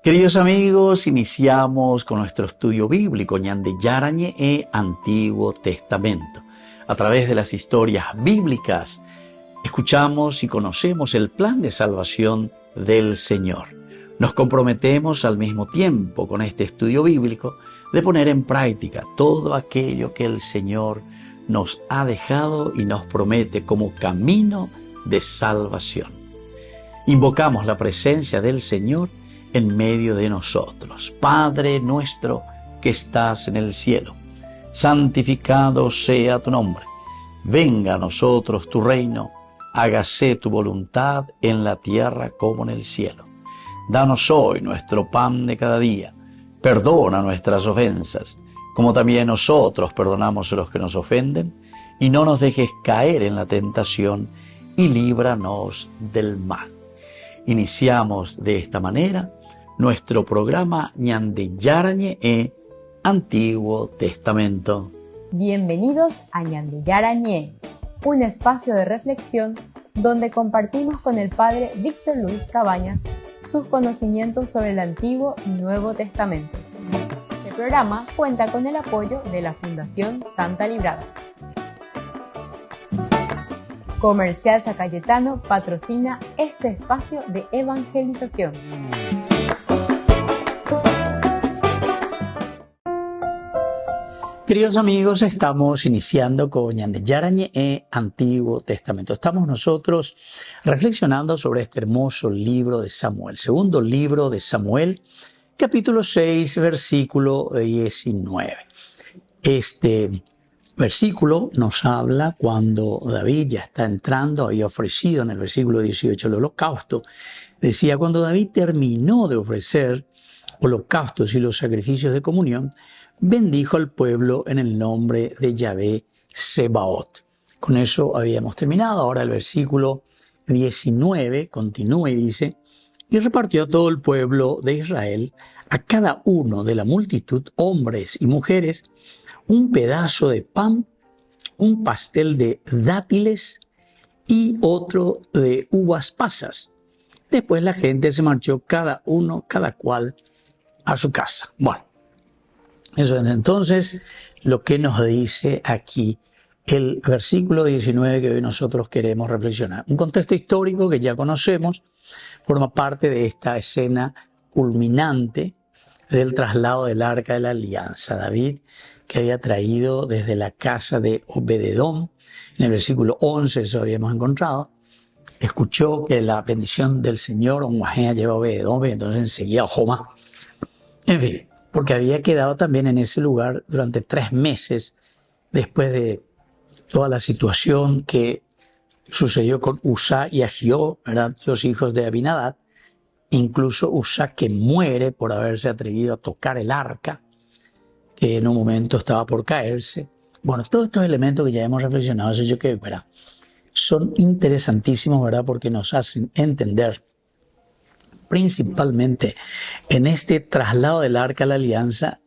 Queridos amigos, iniciamos con nuestro estudio bíblico Ñande Yarañe e Antiguo Testamento. A través de las historias bíblicas, escuchamos y conocemos el plan de salvación del Señor. Nos comprometemos al mismo tiempo con este estudio bíblico de poner en práctica todo aquello que el Señor nos ha dejado y nos promete como camino de salvación. Invocamos la presencia del Señor en medio de nosotros. Padre nuestro que estás en el cielo, santificado sea tu nombre. Venga a nosotros tu reino, hágase tu voluntad en la tierra como en el cielo. Danos hoy nuestro pan de cada día. Perdona nuestras ofensas, como también nosotros perdonamos a los que nos ofenden, y no nos dejes caer en la tentación, y líbranos del mal. Iniciamos de esta manera nuestro programa Ñande Yarañe e Antiguo Testamento. Bienvenidos a Ñande Yarañe, un espacio de reflexión donde compartimos con el Padre Víctor Luis Cabañas sus conocimientos sobre el Antiguo y Nuevo Testamento. Este programa cuenta con el apoyo de la Fundación Santa Librada. Comercial San Cayetano patrocina este espacio de evangelización. Queridos amigos, estamos iniciando con Ñande Yarañe e Antiguo Testamento. Estamos nosotros reflexionando sobre este hermoso libro de Samuel, segundo libro de Samuel, capítulo 6, versículo 19. Este versículo nos habla cuando David ya está entrando, había ofrecido en el versículo 18 el holocausto. Decía, cuando David terminó de ofrecer holocaustos y los sacrificios de comunión, bendijo al pueblo en el nombre de Yahvé Sebaot. Con eso habíamos terminado. Ahora el versículo 19 continúa y dice, y repartió a todo el pueblo de Israel, a cada uno de la multitud, hombres y mujeres, un pedazo de pan, un pastel de dátiles y otro de uvas pasas. Después la gente se marchó cada cual a su casa. Bueno, eso es entonces lo que nos dice aquí el versículo 19 que hoy nosotros queremos reflexionar. Un contexto histórico que ya conocemos, forma parte de esta escena culminante del traslado del Arca de la Alianza. David, que había traído desde la casa de Obed-Edom, en el versículo 11, eso habíamos encontrado, escuchó que la bendición del Señor, Onguajea lleva a Obed-Edom, y entonces enseguida Joma. En fin, porque había quedado también en ese lugar durante 3 meses después de toda la situación que sucedió con Usa y Ahió, ¿verdad? Los hijos de Abinadab, incluso Usa que muere por haberse atrevido a tocar el arca, que en un momento estaba por caerse. Bueno, todos estos elementos que ya hemos reflexionado, eso yo creo, ¿verdad? Son interesantísimos, ¿verdad? Porque nos hacen entender principalmente en este traslado del Arca de la Alianza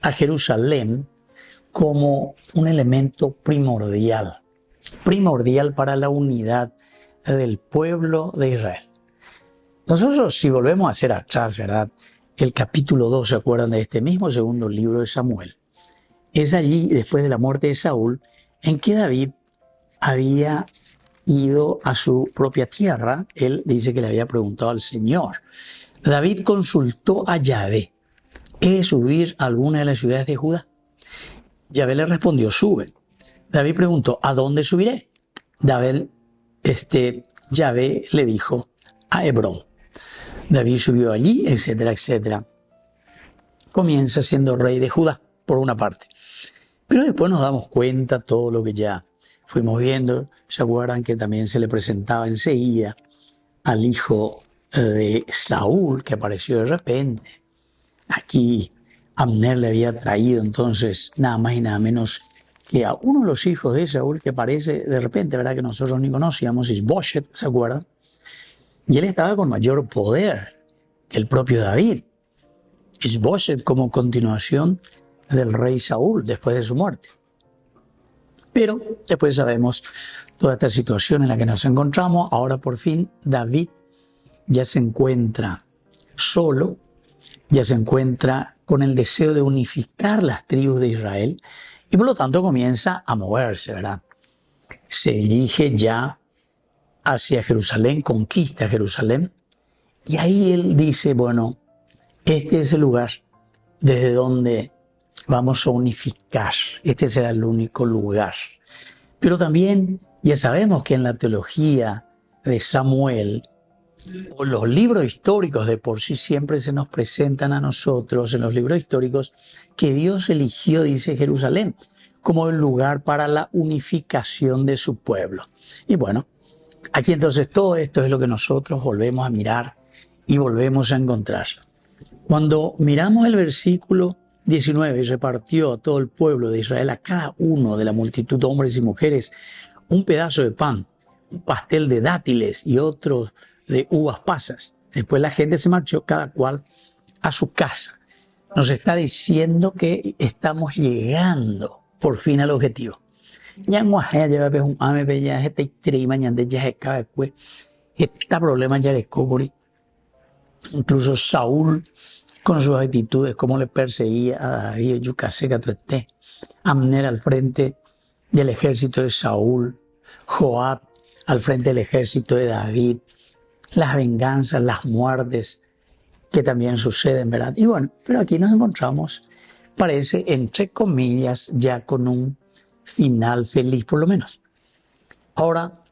a Jerusalén como un elemento primordial para la unidad del pueblo de Israel. Nosotros, si volvemos a hacer atrás, ¿verdad? El capítulo 2, ¿se acuerdan de este mismo segundo libro de Samuel? Es allí, después de la muerte de Saúl, en que David había ido a su propia tierra. Él dice que le había preguntado al Señor. David consultó a Yahvé, ¿he de subir a alguna de las ciudades de Judá? Yahvé le respondió, sube. David preguntó, ¿a dónde subiré? Yahvé le dijo, a Hebrón. David subió allí, etcétera, etcétera. Comienza siendo rey de Judá, por una parte. Pero después nos damos cuenta todo lo que ya fuimos viendo. ¿Se acuerdan que también se le presentaba enseguida al hijo de Saúl, que apareció de repente? Aquí Abner le había traído entonces nada más y nada menos que a uno de los hijos de Saúl que aparece de repente, ¿verdad? Que nosotros ni conocíamos, Isboset, ¿se acuerdan? Y él estaba con mayor poder que el propio David. Isboset como continuación del rey Saúl después de su muerte. Pero después sabemos toda esta situación en la que nos encontramos. Ahora por fin David ya se encuentra solo ya se encuentra con el deseo de unificar las tribus de Israel y por lo tanto comienza a moverse, ¿verdad? Se dirige ya hacia Jerusalén, conquista Jerusalén, y ahí él dice, bueno, este es el lugar desde donde vamos a unificar, este será el único lugar. Pero también ya sabemos que en la teología de Samuel, o los libros históricos de por sí siempre se nos presentan a nosotros, en los libros históricos, que Dios eligió, dice Jerusalén, como el lugar para la unificación de su pueblo. Y bueno, aquí entonces todo esto es lo que nosotros volvemos a mirar y volvemos a encontrar. Cuando miramos el versículo 19, repartió a todo el pueblo de Israel, a cada uno de la multitud, hombres y mujeres, un pedazo de pan, un pastel de dátiles y otro de uvas pasas. Después la gente se marchó, cada cual a su casa. Nos está diciendo que estamos llegando por fin al objetivo. Incluso Saúl, con sus actitudes, cómo le perseguía a David, Abner al frente del ejército de Saúl, Joab al frente del ejército de David, las venganzas, las muertes que también suceden, ¿verdad? Y bueno, pero aquí nos encontramos, parece, entre comillas, ya con un final feliz, por lo menos. Ahora,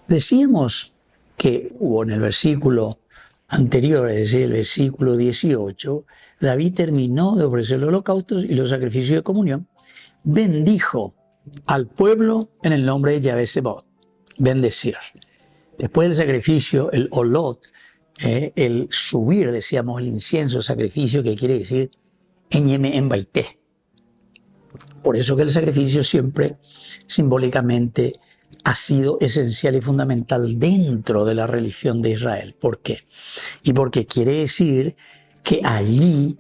decíamos que hubo en el versículo anterior, es decir, el versículo 18, David terminó de ofrecer los holocaustos y los sacrificios de comunión, bendijo al pueblo en el nombre de Yahvé Sebaot, bendecir. Después del sacrificio, el olot, el subir, decíamos, el incienso, el sacrificio, que quiere decir eñeme en baité. Por eso que el sacrificio siempre simbólicamente ha sido esencial y fundamental dentro de la religión de Israel. ¿Por qué? Y porque quiere decir que allí,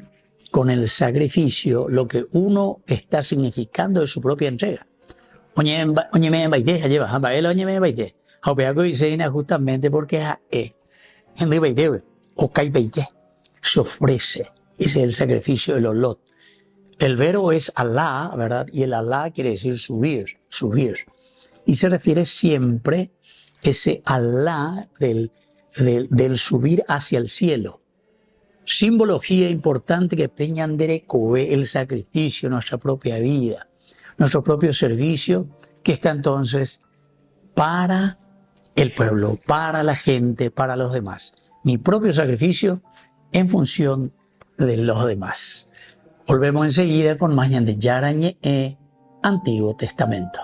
con el sacrificio, lo que uno está significando es su propia entrega. Oñeme en baité, lleva, oñeme en baité. Justamente porque se ofrece. Ese es el sacrificio del olot. El verbo es Alá, ¿verdad? Y el Alá quiere decir subir, subir. Y se refiere siempre ese Alá del subir hacia el cielo. Simbología importante que Peñandere coe el sacrificio, nuestra propia vida, nuestro propio servicio, que está entonces para el pueblo, para la gente, para los demás. Mi propio sacrificio en función de los demás. Volvemos enseguida con más Ñande Yarañe Antiguo Testamento.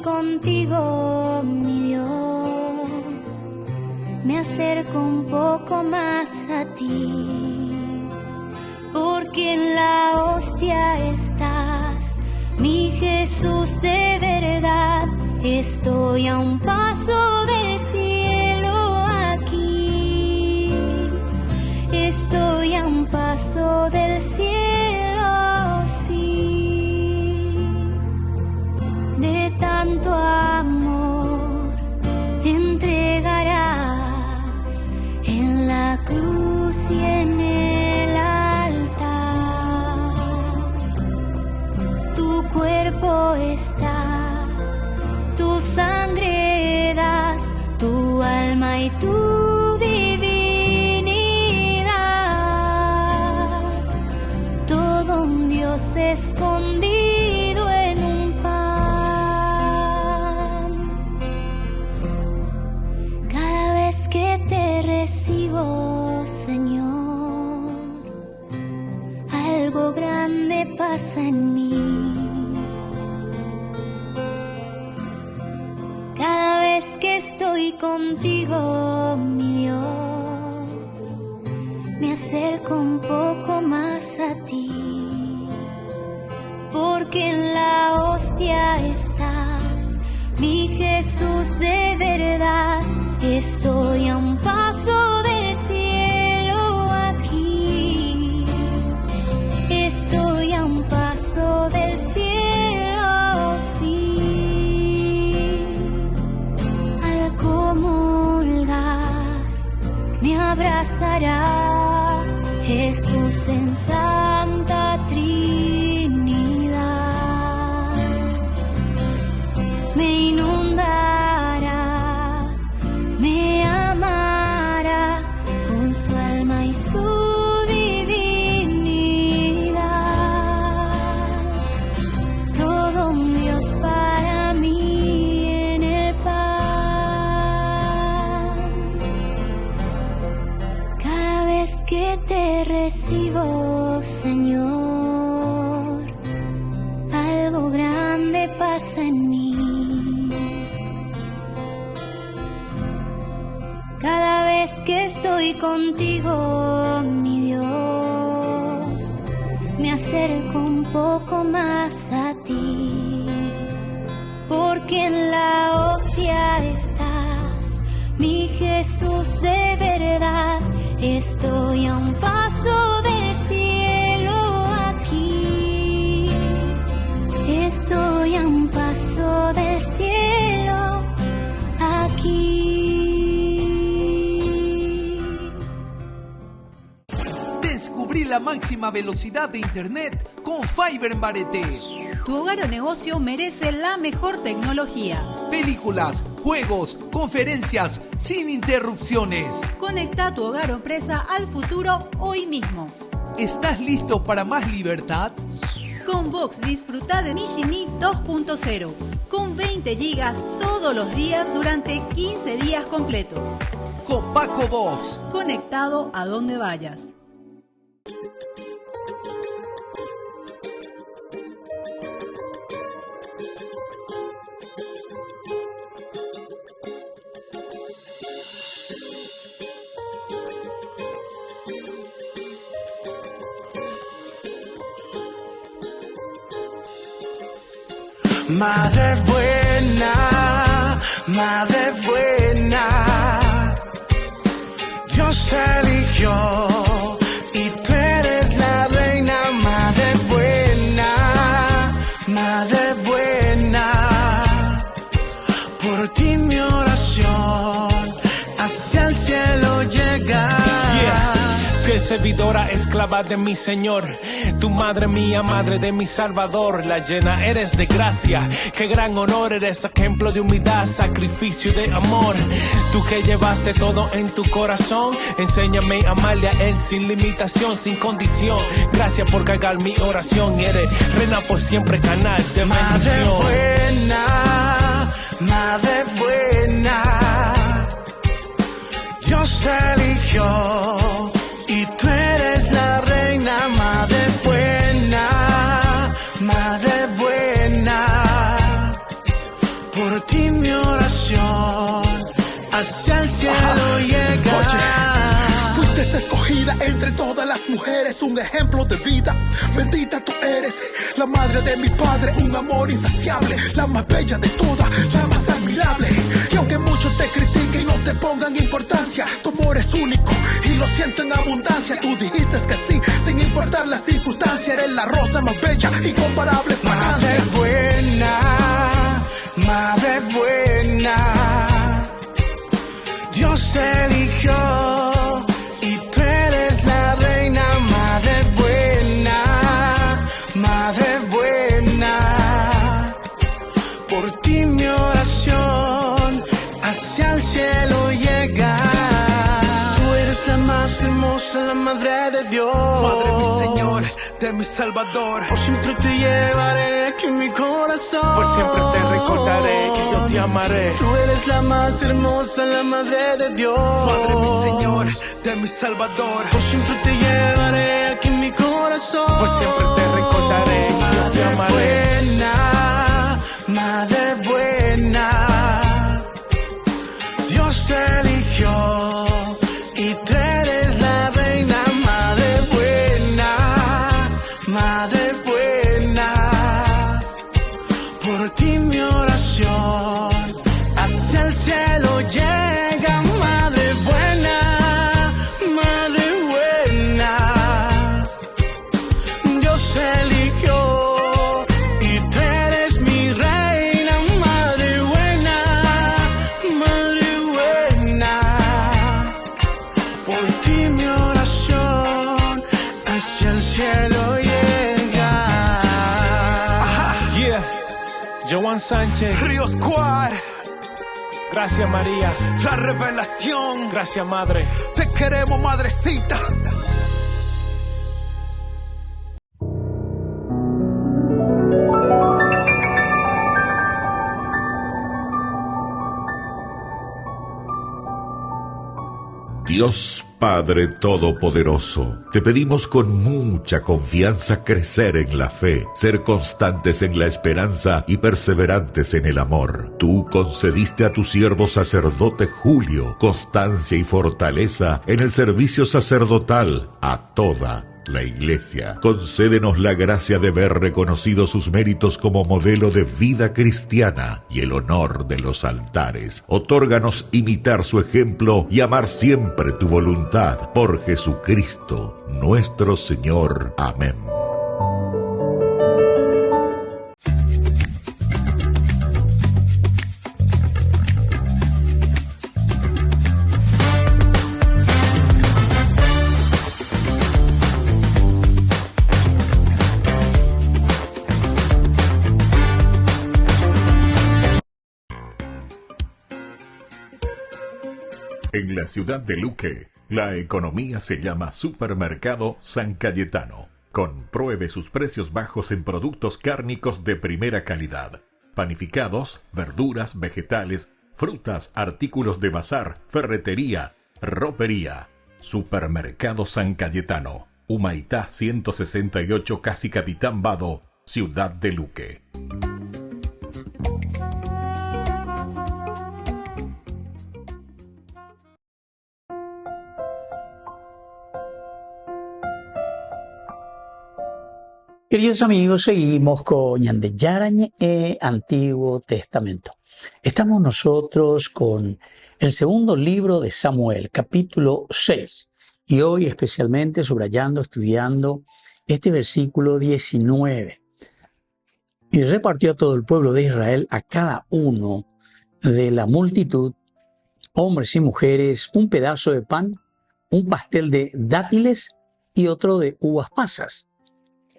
Contigo, mi Dios, me acerco un poco más a ti, porque en la hostia estás, mi Jesús de verdad. Estoy a un paso del cielo aquí, estoy a un paso del cielo, sí, de tanto amor te entregarás en la cruz y en el altar. Tu cuerpo está, tu sangre da escondido en un pan. Cada vez que te recibo, Señor, algo grande pasa en mí. Cada vez que estoy contigo, mi Dios, me acerco un poco más a ti, porque en la hostia estás, mi Jesús de verdad. Estoy a un paso del cielo aquí, estoy a un paso del cielo, sí. Al comulgar me abrazará Jesús en Santa Trinidad, me inundará, me amará con su alma y su divinidad. Todo un Dios para mí en el pan. Cada vez que te recibo, Señor, algo grande pasa en mí. Cada vez que estoy contigo, mi Dios, me acerco un poco más a ti, porque en la hostia estás, mi Jesús de verdad. Estoy a un paso del cielo aquí, estoy a un paso del cielo aquí. Descubrí la máxima velocidad de internet con Fiber en Barete. Tu hogar o negocio merece la mejor tecnología. Películas, juegos, conferencias, sin interrupciones. Conecta tu hogar o empresa al futuro hoy mismo. ¿Estás listo para más libertad? Con Vox disfruta de Mishimi 2.0 con 20 gigas todos los días durante 15 días completos. Con Paco Vox. Conectado a donde vayas. Madre buena, Dios eligió y tú eres la reina. Madre buena, por ti mi oración hacia el cielo llega. Fiel servidora, esclava de mi Señor, tu madre mía, madre de mi Salvador, la llena eres de gracia, qué gran honor, eres ejemplo de humildad, sacrificio de amor, tú que llevaste todo en tu corazón, enséñame a amarle a Él sin limitación, sin condición, gracias por cargar mi oración, eres reina por siempre, canal de bendición. Madre buena, Dios eligió y tú eres la reina. Madre buena, por ti mi oración hacia el cielo llega. Oye, fuiste escogida entre todas las mujeres, un ejemplo de vida. Bendita tú eres, la madre de mi padre, un amor insaciable, la más bella de todas, la más admirable. Y aunque muchos te critiquen y no te pongan importancia, tu amor es único y lo siento en abundancia. Tú dijiste que sí, sin importar la circunstancia, eres la rosa más bella, incomparable fragancia. Madre buena, Dios eligió y tú eres la reina. Madre buena, por ti mi oración hacia el cielo llega. Tú eres la más hermosa, la madre de Dios. Madre mi Señor, de mi Salvador. Por siempre te llevaré aquí en mi corazón. Por siempre te recordaré que yo te amaré. Tú eres la más hermosa, la madre de Dios. Padre, mi Señor, de mi Salvador. Por siempre te llevaré aquí en mi corazón. Por siempre te recordaré que yo te amaré. Buena, madre buena, Dios te eligió y tú eres la reina. Madre buena, por ti mi oración hacia el cielo llega. Madre buena, Dios eligió y tú eres mi reina. Madre buena, por ti mi oración hacia el cielo llega. Joan Sánchez, Río Squad, gracias María, la revelación. gracias Madre. Te queremos, madrecita. Dios Padre Todopoderoso, te pedimos con mucha confianza crecer en la fe, ser constantes en la esperanza y perseverantes en el amor. Tú concediste a tu siervo sacerdote Julio constancia y fortaleza en el servicio sacerdotal a toda la Iglesia. Concédenos la gracia de ver reconocidos sus méritos como modelo de vida cristiana y el honor de los altares. Otórganos imitar su ejemplo y amar siempre tu voluntad. Por Jesucristo, nuestro Señor. Amén. En la ciudad de Luque, la economía se llama Supermercado San Cayetano. Compruebe sus precios bajos en productos cárnicos de primera calidad. Panificados, verduras, vegetales, frutas, artículos de bazar, ferretería, ropería. Supermercado San Cayetano, Humaitá 168, Casi Capitán Vado, ciudad de Luque. Queridos amigos, seguimos con Ñande Yarañe e Antiguo Testamento. Estamos nosotros con el segundo libro de Samuel, capítulo 6, y hoy especialmente subrayando, estudiando este versículo 19. Y repartió a todo el pueblo de Israel, a cada uno de la multitud, hombres y mujeres, un pedazo de pan, un pastel de dátiles y otro de uvas pasas.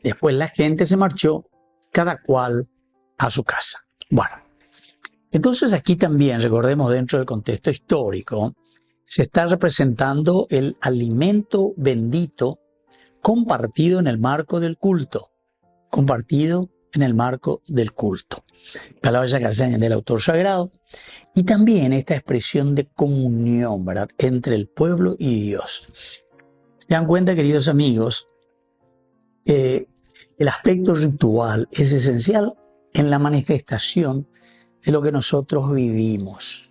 Después la gente se marchó, cada cual a su casa. Bueno, entonces aquí también, recordemos dentro del contexto histórico, se está representando el alimento bendito compartido en el marco del culto. Compartido en el marco del culto. Palabras del autor sagrado. Y también esta expresión de comunión, ¿verdad?, entre el pueblo y Dios. Se dan cuenta, queridos amigos, el aspecto ritual es esencial en la manifestación de lo que nosotros vivimos.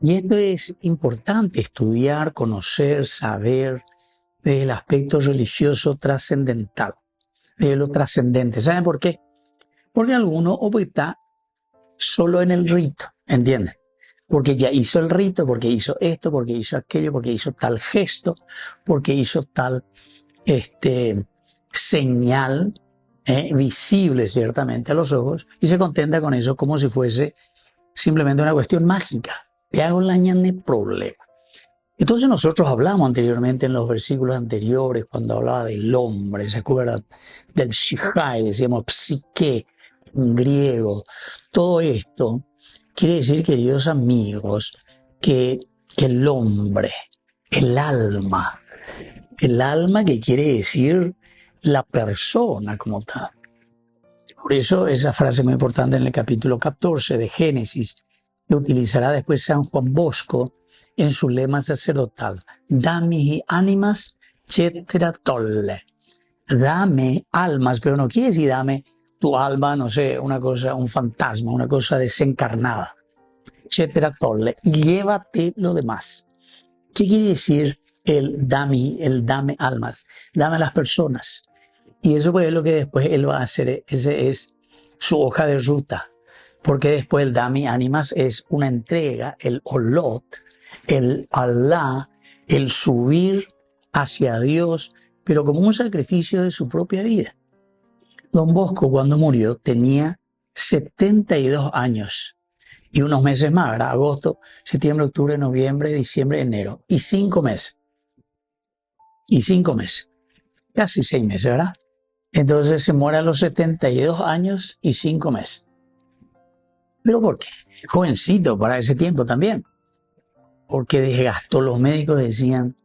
Y esto es importante estudiar, conocer, saber desde el aspecto religioso trascendental, de lo trascendente. ¿Saben por qué? Porque alguno opta solo en el rito, ¿entienden? Porque ya hizo el rito, porque hizo esto, porque hizo aquello, porque hizo tal gesto, porque hizo tal señal visible ciertamente a los ojos, y se contenta con eso como si fuese simplemente una cuestión mágica. Te hago la ñane problema. Entonces nosotros hablamos anteriormente en los versículos anteriores, cuando hablaba del hombre, ¿se acuerdan? Del psikai, decíamos psique en griego. Todo esto quiere decir, queridos amigos, que el hombre, el alma que quiere decir la persona como tal. Por eso esa frase muy importante en el capítulo 14 de Génesis, que utilizará después San Juan Bosco en su lema sacerdotal: dami ánimas cetera tolle. Dame almas, pero no quiere decir dame tu alma, no sé, una cosa, un fantasma, una cosa desencarnada. Cetera tolle. Y llévate lo demás. ¿Qué quiere decir el dame almas? Dame a las personas. Y eso pues es lo que después él va a hacer. Ese es su hoja de ruta. Porque después el dami ánimas es una entrega, el olot, el Allah, el subir hacia Dios, pero como un sacrificio de su propia vida. Don Bosco, cuando murió, tenía 72 años y unos meses más, ¿verdad? Agosto, septiembre, octubre, noviembre, diciembre, enero. Y 5 meses. Y 5 meses. Casi 6 meses, ¿verdad? Entonces se muere a los 72 años y 5 meses. ¿Pero por qué? Jovencito para ese tiempo también. Porque desgastó. Los médicos decían,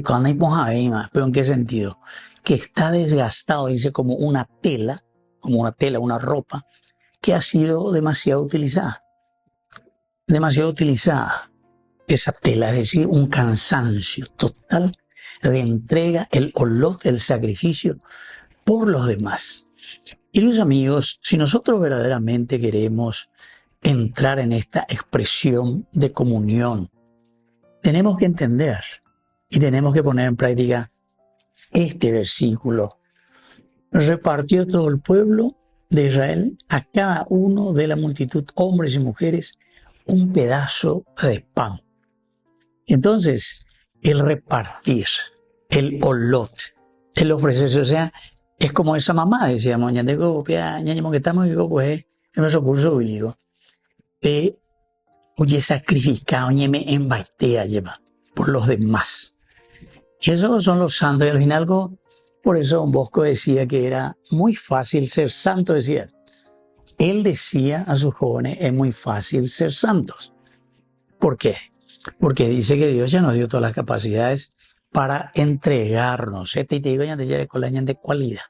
cuando hay mojadima, ¿pero en qué sentido? Que está desgastado, dice, como una tela, una ropa, que ha sido demasiado utilizada. Demasiado utilizada esa tela, es decir, un cansancio total de entrega, el olot, el sacrificio por los demás. Queridos amigos, si nosotros verdaderamente queremos entrar en esta expresión de comunión, tenemos que entender y tenemos que poner en práctica este versículo. Repartió todo el pueblo de Israel a cada uno de la multitud, hombres y mujeres, un pedazo de pan. Entonces, el repartir, el olot, el ofrecerse, o sea, es como esa mamá, decíamos, que estamos en nuestro curso bíblico. Oye, sacrificar, oye, me embaitea, lleva por los demás. Y esos son los santos. Y al final, por eso Don Bosco decía que era muy fácil ser santo, decía él. Él decía a sus jóvenes, es muy fácil ser santos. ¿Por qué? Porque dice que Dios ya nos dio todas las capacidades para entregarnos. Y te digo, ya con la de cualidad.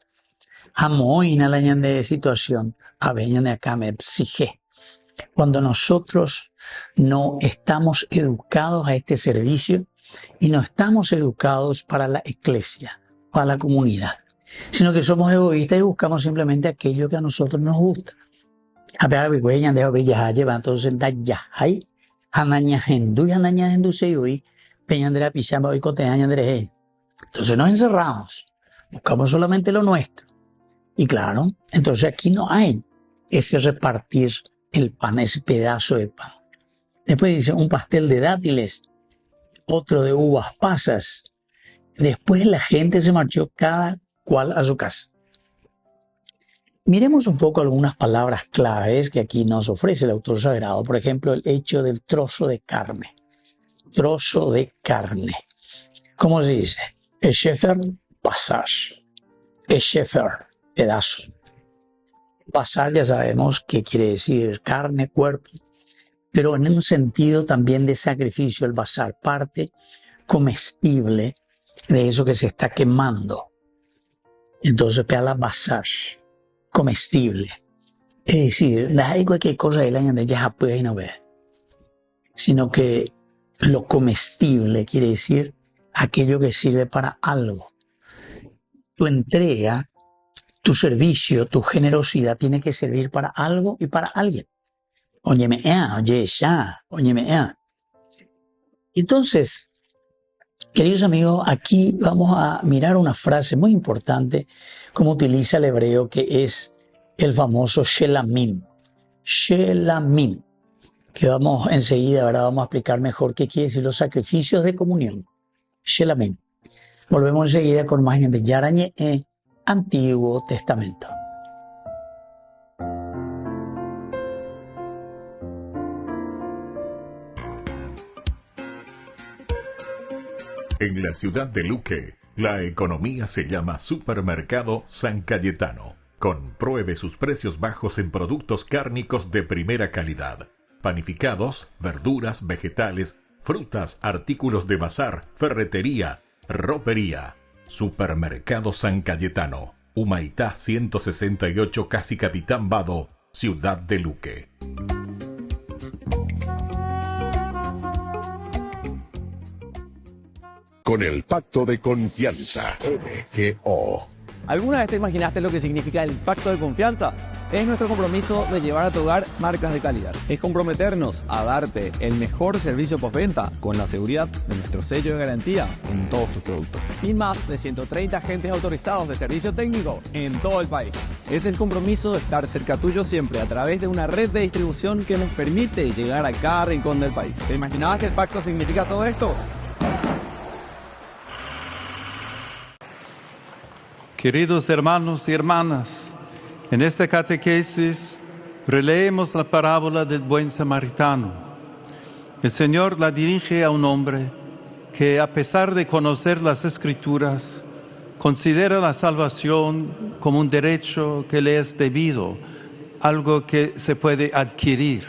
Amoina la de situación, aveña de acá me exige. Cuando nosotros no estamos educados a este servicio y no estamos educados para la iglesia, para la comunidad, sino que somos egoístas y buscamos simplemente aquello que a nosotros nos gusta. Entonces, nos encerramos, buscamos solamente lo nuestro. Y claro, entonces aquí no hay ese repartir el pan, ese pedazo de pan. Después dice un pastel de dátiles, otro de uvas pasas. Después la gente se marchó cada cual a su casa. Miremos un poco algunas palabras claves que aquí nos ofrece el autor sagrado. Por ejemplo, el hecho del trozo de carne. Trozo de carne. ¿Cómo se dice? Eshefer, pasar. Eshefer, pedazo. Pasar ya sabemos qué quiere decir carne, cuerpo, pero en un sentido también de sacrificio, el basar, parte comestible de eso que se está quemando. Entonces, la basar, comestible. Es decir, no hay cualquier cosa de la de ya puede no ver, sino que lo comestible quiere decir aquello que sirve para algo. Tu entrega, tu servicio, tu generosidad tiene que servir para algo y para alguien. Óyeme, oye, ya, óyeme, Entonces, queridos amigos, aquí vamos a mirar una frase muy importante, como utiliza el hebreo, que es el famoso shelamim. Shelamim, que vamos enseguida, ¿verdad? Vamos a explicar mejor qué quiere decir los sacrificios de comunión. Shelamim. Volvemos enseguida con más de Yarañé, Antiguo Testamento. En la ciudad de Luque, la economía se llama Supermercado San Cayetano. Compruebe sus precios bajos en productos cárnicos de primera calidad. Panificados, verduras, vegetales, frutas, artículos de bazar, ferretería, ropería. Supermercado San Cayetano, Humaitá 168, casi Capitán Vado, Ciudad de Luque. Con el Pacto de Confianza, MGO. ¿Alguna vez te imaginaste lo que significa el Pacto de Confianza? Es nuestro compromiso de llevar a tu hogar marcas de calidad. Es comprometernos a darte el mejor servicio postventa con la seguridad de nuestro sello de garantía en todos tus productos. Y más de 130 agentes autorizados de servicio técnico en todo el país. Es el compromiso de estar cerca tuyo siempre a través de una red de distribución que nos permite llegar a cada rincón del país. ¿Te imaginabas que el pacto significa todo esto? Queridos hermanos y hermanas, en esta catequesis releemos la parábola del buen samaritano. El Señor la dirige a un hombre que, a pesar de conocer las Escrituras, considera la salvación como un derecho que le es debido, algo que se puede adquirir.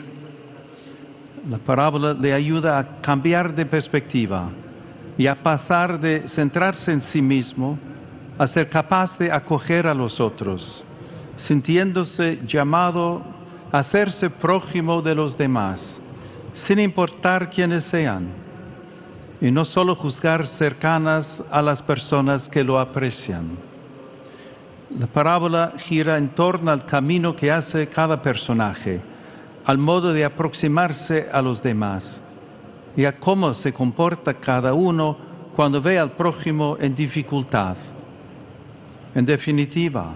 La parábola le ayuda a cambiar de perspectiva y a pasar de centrarse en sí mismo a ser capaz de acoger a los otros, sintiéndose llamado a hacerse prójimo de los demás, sin importar quiénes sean, y no solo juzgar cercanas a las personas que lo aprecian. La parábola gira en torno al camino que hace cada personaje, al modo de aproximarse a los demás y a cómo se comporta cada uno cuando ve al prójimo en dificultad. En definitiva,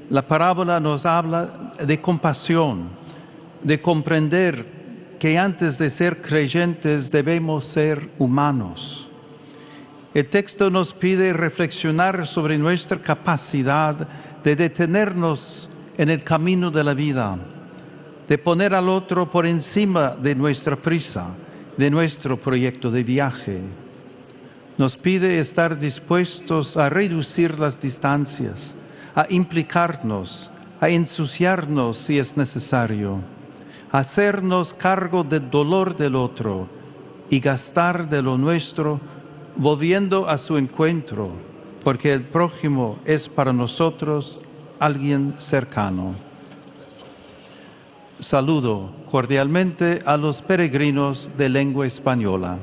la parábola nos habla de compasión, de comprender que antes de ser creyentes debemos ser humanos. El texto nos pide reflexionar sobre nuestra capacidad de detenernos en el camino de la vida, de poner al otro por encima de nuestra prisa, de nuestro proyecto de viaje. Nos pide estar dispuestos a reducir las distancias, a implicarnos, a ensuciarnos si es necesario, a hacernos cargo del dolor del otro y gastar de lo nuestro volviendo a su encuentro, porque el prójimo es para nosotros alguien cercano. Saludo cordialmente a los peregrinos de lengua española.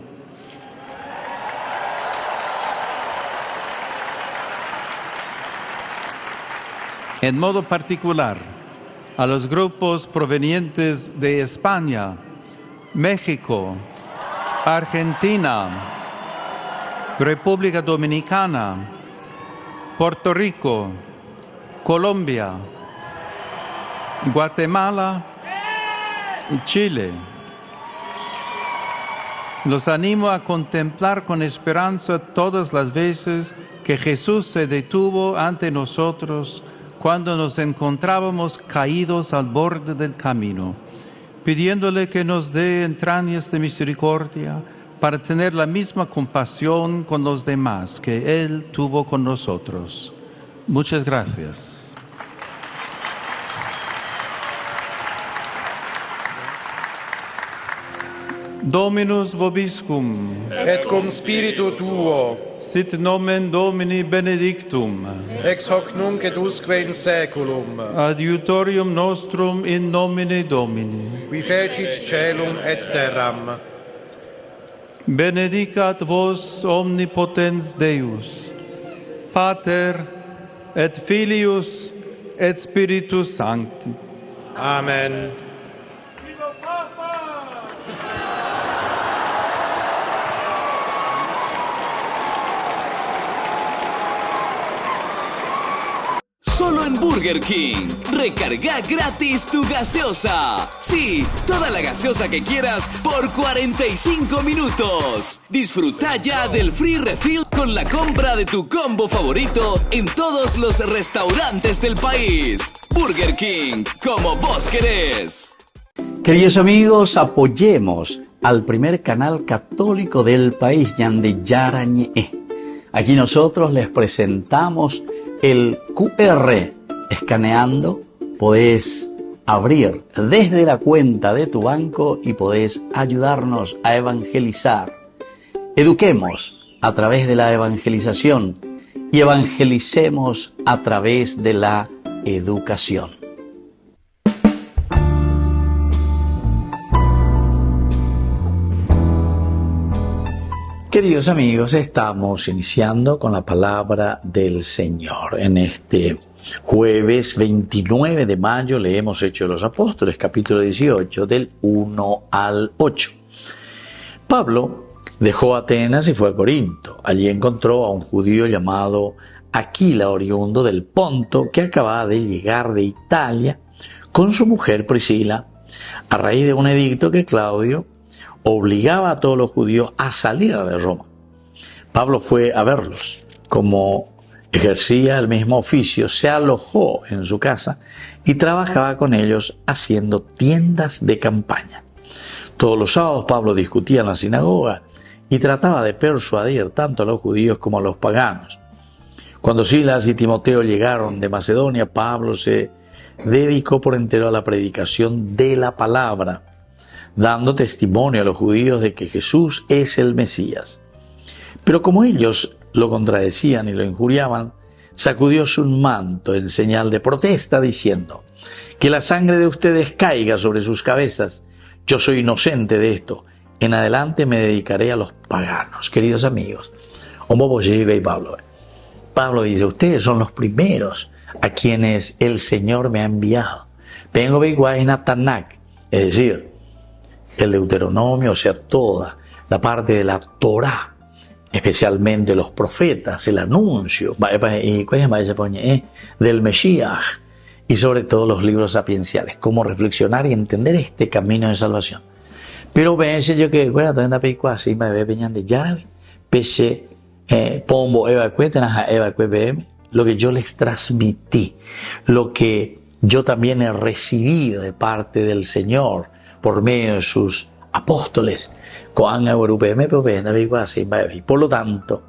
En modo particular, a los grupos provenientes de España, México, Argentina, República Dominicana, Puerto Rico, Colombia, Guatemala y Chile. Los animo a contemplar con esperanza todas las veces que Jesús se detuvo ante nosotros cuando nos encontrábamos caídos al borde del camino, pidiéndole que nos dé entrañas de misericordia para tener la misma compasión con los demás que Él tuvo con nosotros. Muchas gracias. Dominus vobiscum. Et cum spiritu tuo. Sit nomen Domini benedictum. Ex hoc nunc et usque in saeculum. Adiutorium nostrum in nomine Domini. Qui fecit caelum et terram. Benedicat vos omnipotens Deus, Pater et Filius et Spiritus Sancti. Amen. Solo en Burger King. Recarga gratis tu gaseosa. Sí, toda la gaseosa que quieras por 45 minutos. Disfruta ya del free refill con la compra de tu combo favorito en todos los restaurantes del país. Burger King, como vos querés. Queridos amigos, apoyemos al primer canal católico del país, Ñande Yarañe. Aquí nosotros les presentamos el QR. Escaneando podés abrir desde la cuenta de tu banco y podés ayudarnos a evangelizar. Eduquemos a través de la evangelización y evangelicemos a través de la educación. Queridos amigos, estamos iniciando con la palabra del Señor. En este jueves 29 de mayo leemos Hechos de los Apóstoles, capítulo 18, del 1 al 8. Pablo dejó Atenas y fue a Corinto. Allí encontró a un judío llamado Aquila, oriundo del Ponto, que acababa de llegar de Italia con su mujer Priscila, a raíz de un edicto que Claudio obligaba a todos los judíos a salir de Roma. Pablo fue a verlos. Como ejercía el mismo oficio, se alojó en su casa y trabajaba con ellos haciendo tiendas de campaña. Todos los sábados Pablo discutía en la sinagoga y trataba de persuadir tanto a los judíos como a los paganos. Cuando Silas y Timoteo llegaron de Macedonia, Pablo se dedicó por entero a la predicación de la palabra, dando testimonio a los judíos de que Jesús es el Mesías. Pero como ellos lo contradecían y lo injuriaban, sacudió su manto en señal de protesta, diciendo: «Que la sangre de ustedes caiga sobre sus cabezas. Yo soy inocente de esto. En adelante me dedicaré a los paganos». Queridos amigos, Pablo dice: ustedes son los primeros a quienes el Señor me ha enviado. Vengo Tanakh, es decir, el Deuteronomio, o sea, toda la parte de la Torá, especialmente los profetas, el anuncio del Mesías y sobre todo los libros sapienciales, cómo reflexionar y entender este camino de salvación. Pero pensé yo que, bueno, también da así me ve peñando de Yarabe, pese pombo lo que yo les transmití, lo que yo también he recibido de parte del Señor por medio de sus apóstoles. Por lo tanto,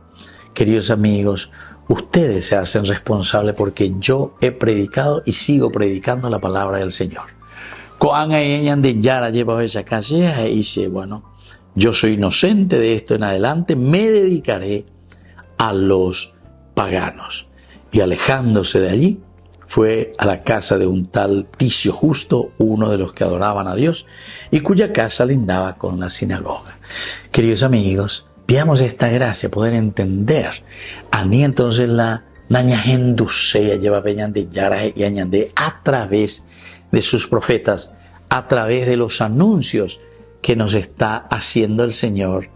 queridos amigos, ustedes se hacen responsables porque yo he predicado y sigo predicando la palabra del Señor. Dice, bueno, yo soy inocente de esto, en adelante me dedicaré a los paganos. Y alejándose de allí, fue a la casa de un tal Ticio Justo, uno de los que adoraban a Dios, y cuya casa lindaba con la sinagoga. Queridos amigos, veamos esta gracia, poder entender. A mí entonces la nañagendusea lleva peñande yara y añade a través de sus profetas, a través de los anuncios que nos está haciendo el Señor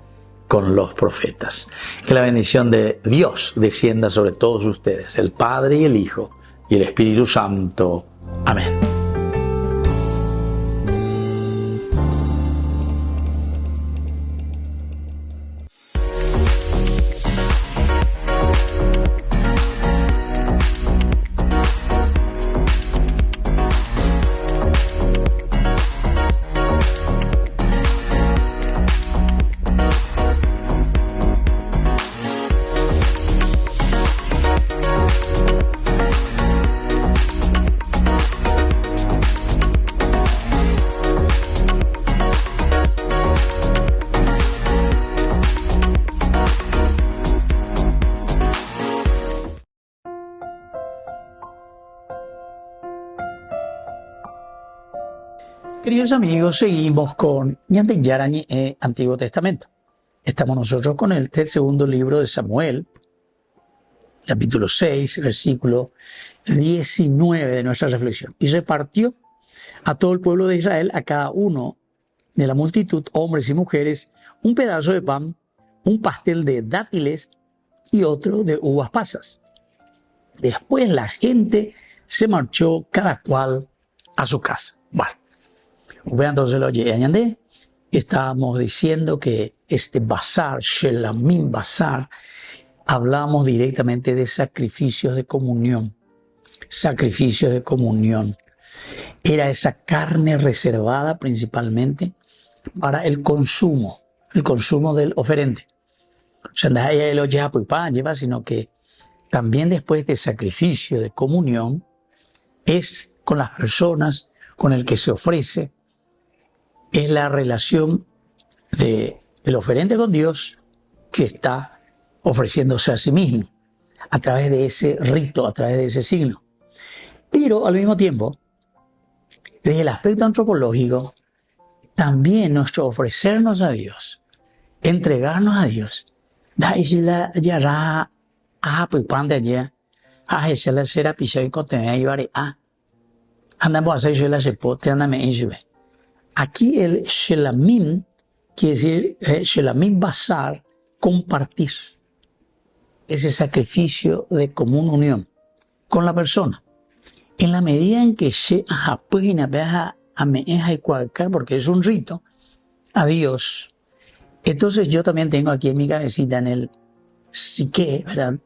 con los profetas. Que la bendición de Dios descienda sobre todos ustedes, el Padre y el Hijo y el Espíritu Santo. Amén. Queridos amigos, seguimos con Ñande Yarañe Antiguo Testamento. Estamos nosotros con el segundo libro de Samuel, capítulo 6, versículo 19 de nuestra reflexión. Y repartió a todo el pueblo de Israel, a cada uno de la multitud, hombres y mujeres, un pedazo de pan, un pastel de dátiles y otro de uvas pasas. Después la gente se marchó cada cual a su casa. Bueno, entonces lo añadí. Estábamos diciendo que este bazar, Shelamim Bazar, hablamos directamente de sacrificios de comunión. Sacrificios de comunión. Era esa carne reservada principalmente para el consumo del oferente. O sea, no es lo lleva, sino que también después de sacrificio de comunión es con las personas, con el que se ofrece, es la relación del oferente con Dios que está ofreciéndose a sí mismo. a través de ese rito, a través de ese signo. Pero al mismo tiempo, desde el aspecto antropológico, también nuestro ofrecernos a Dios, entregarnos a Dios, aquí el shelamim quiere decir shelamim basar, compartir, ese sacrificio de común unión con la persona. En la medida en que porque es un rito a Dios, entonces yo también tengo aquí en mi cabecita, en el psique, ¿verdad?,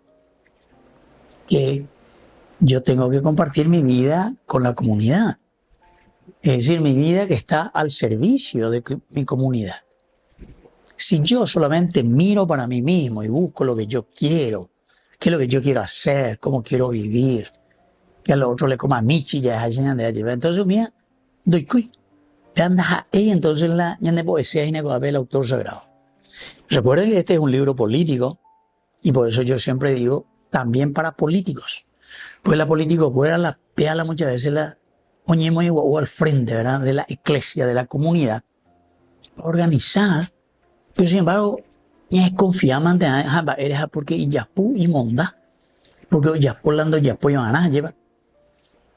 que yo tengo que compartir mi vida con la comunidad. Es decir, mi vida que está al servicio de mi comunidad. Si yo solamente miro para mí mismo y busco lo que yo quiero, qué es lo que yo quiero hacer, cómo quiero vivir, que a lo otro le coma michi, entonces mira, doy cuy. Entonces la poesía y el autor sagrado. Recuerden que este es un libro político y por eso yo siempre digo también para políticos. Pues la política fuera la peala muchas veces la oñemos o al frente, ¿verdad?, de la iglesia, de la comunidad, organizar, pero sin embargo, ya es confiaman de eres porque yapu y monda, porque ya polando ya pollo a lleva.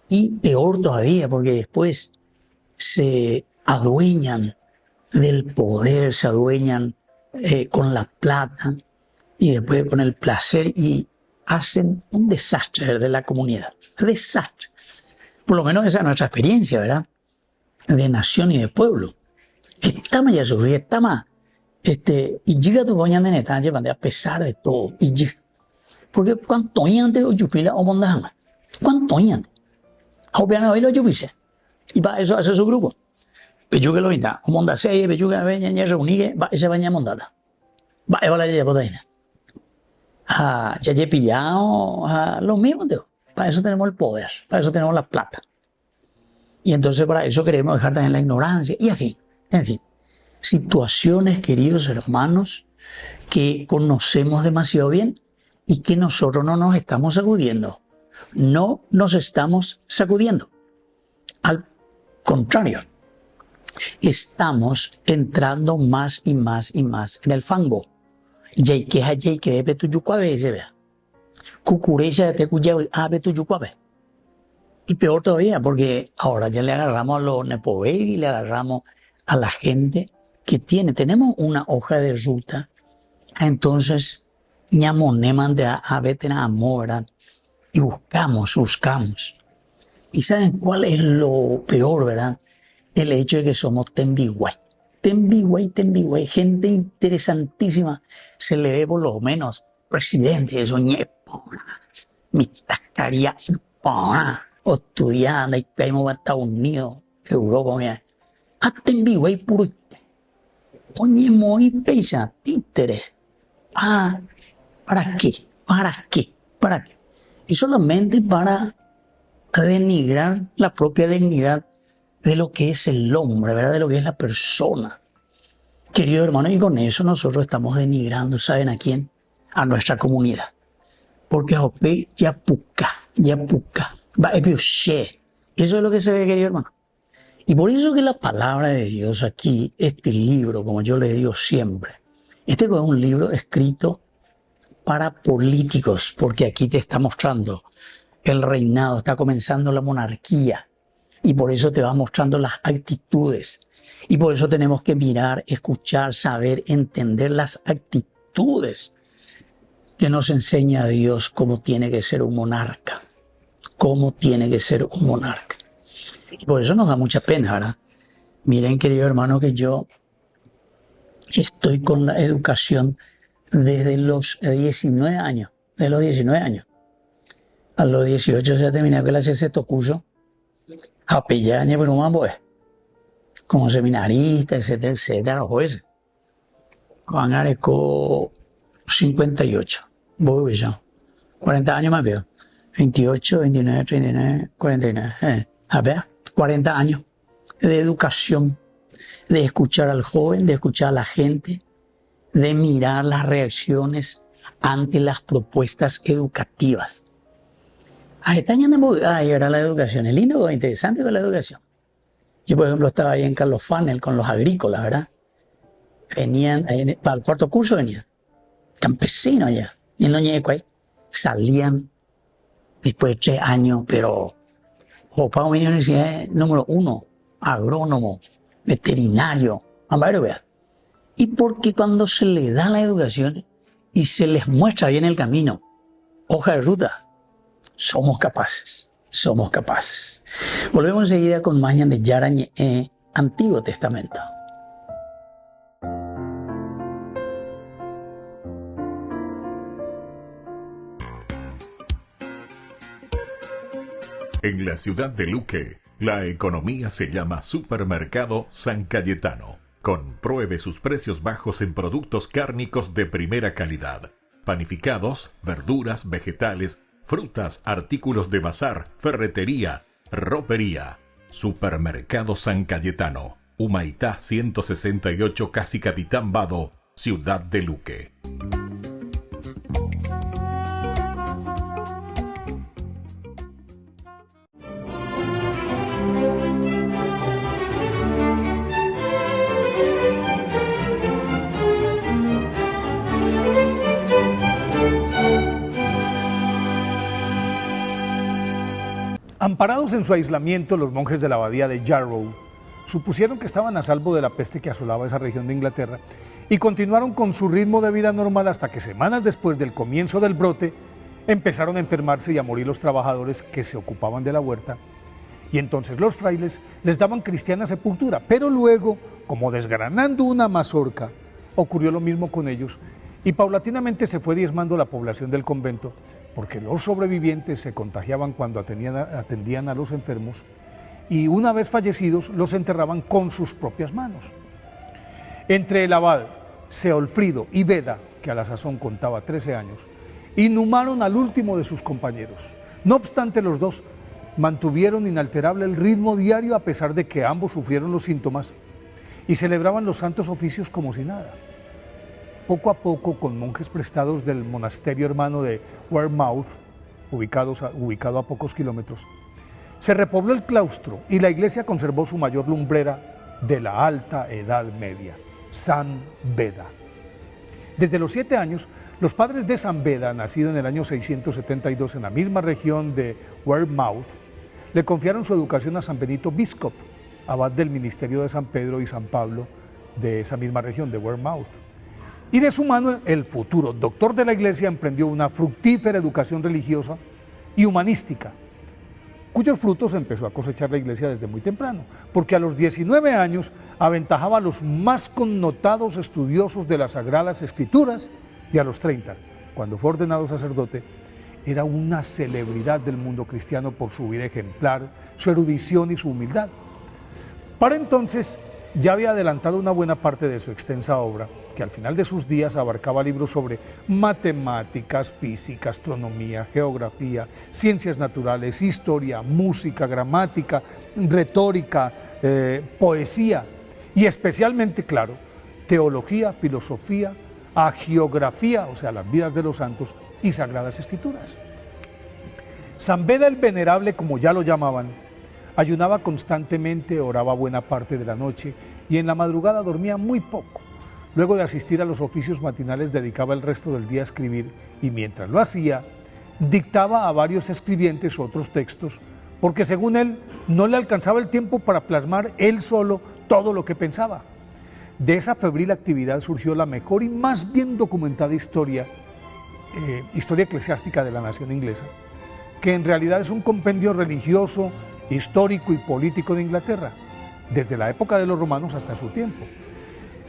Y peor todavía, porque después se adueñan del poder, se adueñan con la plata y después con el placer y hacen un desastre de la comunidad. Desastre. Por lo menos esa es nuestra experiencia, ¿verdad?, de nación y de pueblo. Estamos ya sufriendo, estamos, y llega tu coña de neta, a pesar de todo, y llega. Porque cuánto antes o yupila o mondajama, cuánto antes. Jopiana hoy lo yupise. Y para eso hace su grupo. Pechuga lo vinta, o monda seis, pechuga veña, ña reunigue, va ese baña mondada. Va, eva la ya potaina. Ya he pillado, lo mismo, tío. Para eso tenemos el poder, para eso tenemos la plata. Y entonces para eso queremos dejar también la ignorancia. Y en fin, situaciones, queridos hermanos, que conocemos demasiado bien y que nosotros no nos estamos sacudiendo. No nos estamos sacudiendo. Al contrario, estamos entrando más y más y más en el fango. Y peor todavía, porque ahora ya le agarramos a los nepoe y le agarramos a la gente que tenemos una hoja de ruta, entonces ñamoneman de a veten a amor, y buscamos. ¿Y saben cuál es lo peor, verdad? El hecho de que somos tembiguay, gente interesantísima, se le ve por lo menos presidente, eso ñepona, mitacaria, o estudiando, y caímos a Estados Unidos, Europa, mira. Hasta en vivo hay puro. Oye, muy pesa, títere. ¿Para qué? Y solamente para denigrar la propia dignidad de lo que es el hombre, ¿verdad? De lo que es la persona. Querido hermano, y con eso nosotros estamos denigrando, ¿saben a quién? A nuestra comunidad. Porque Jope ya puca. Eso es lo que se ve, querido hermano. Y por eso que la palabra de Dios aquí, este libro, como yo le digo siempre, este es un libro escrito para políticos, porque aquí te está mostrando el reinado, está comenzando la monarquía, y por eso te va mostrando las actitudes. Y por eso tenemos que mirar, escuchar, saber, entender las actitudes que nos enseña Dios cómo tiene que ser un monarca. Y por eso nos da mucha pena, ¿verdad? Miren, querido hermano, que yo estoy con la educación desde los 19 años. A los 18 ya terminé con la sexto curso. A pellaña, pero mambo es. Como seminarista, etcétera, los jueces. Con Areco 58. Voy a 40 años más veo. 28, 29, 39, 49. A ver, 40 años de educación, de escuchar al joven, de escuchar a la gente, de mirar las reacciones ante las propuestas educativas. Era la educación, es lindo, interesante con la educación. Yo, por ejemplo, estaba ahí en Carlos Fanel con los agrícolas, ¿verdad? Venían, para el cuarto curso venían, campesinos ya, y en Ñeco salían después de 3 años, pero para mi universidad número 1, agrónomo, veterinario, y porque cuando se les da la educación y se les muestra bien el camino, hoja de ruta, somos capaces. Volvemos enseguida con más Ñande Yarañe, Antiguo Testamento. En la ciudad de Luque, la economía se llama Supermercado San Cayetano. Compruebe sus precios bajos en productos cárnicos de primera calidad. Panificados, verduras, vegetales, frutas, artículos de bazar, ferretería, ropería. Supermercado San Cayetano, Humaitá 168, Casi Capitán Vado, ciudad de Luque. Amparados en su aislamiento, los monjes de la abadía de Jarrow supusieron que estaban a salvo de la peste que asolaba esa región de Inglaterra y continuaron con su ritmo de vida normal hasta que semanas después del comienzo del brote empezaron a enfermarse y a morir los trabajadores que se ocupaban de la huerta. Y entonces los frailes les daban cristiana sepultura, pero luego, como desgranando una mazorca, ocurrió lo mismo con ellos y paulatinamente se fue diezmando la población del convento, porque los sobrevivientes se contagiaban cuando atendían a los enfermos y una vez fallecidos los enterraban con sus propias manos. Entre el abad, Seolfrido y Beda, que a la sazón contaba 13 años, inhumaron al último de sus compañeros. No obstante, los dos mantuvieron inalterable el ritmo diario a pesar de que ambos sufrieron los síntomas y celebraban los santos oficios como si nada. Poco a poco, con monjes prestados del monasterio hermano de Wearmouth, ubicado a pocos kilómetros, se repobló el claustro y la iglesia conservó su mayor lumbrera de la Alta Edad Media, San Beda. Desde los 7 años, los padres de San Beda, nacido en el año 672 en la misma región de Wearmouth, le confiaron su educación a San Benito Biscop, abad del ministerio de San Pedro y San Pablo de esa misma región de Wearmouth. Y de su mano, el futuro doctor de la iglesia emprendió una fructífera educación religiosa y humanística, cuyos frutos empezó a cosechar la iglesia desde muy temprano, porque a los 19 años aventajaba a los más connotados estudiosos de las Sagradas Escrituras y a los 30, cuando fue ordenado sacerdote, era una celebridad del mundo cristiano por su vida ejemplar, su erudición y su humildad. Para entonces ya había adelantado una buena parte de su extensa obra, que al final de sus días abarcaba libros sobre matemáticas, física, astronomía, geografía, ciencias naturales, historia, música, gramática, retórica, poesía y especialmente, claro, teología, filosofía, hagiografía, o sea, las vidas de los santos y sagradas escrituras. San Beda el Venerable, como ya lo llamaban, ayunaba constantemente, oraba buena parte de la noche y en la madrugada dormía muy poco. Luego de asistir a los oficios matinales dedicaba el resto del día a escribir y mientras lo hacía, dictaba a varios escribientes otros textos, porque según él no le alcanzaba el tiempo para plasmar él solo todo lo que pensaba. De esa febril actividad surgió la mejor y más bien documentada historia eclesiástica de la nación inglesa, que en realidad es un compendio religioso, histórico y político de Inglaterra, desde la época de los romanos hasta su tiempo,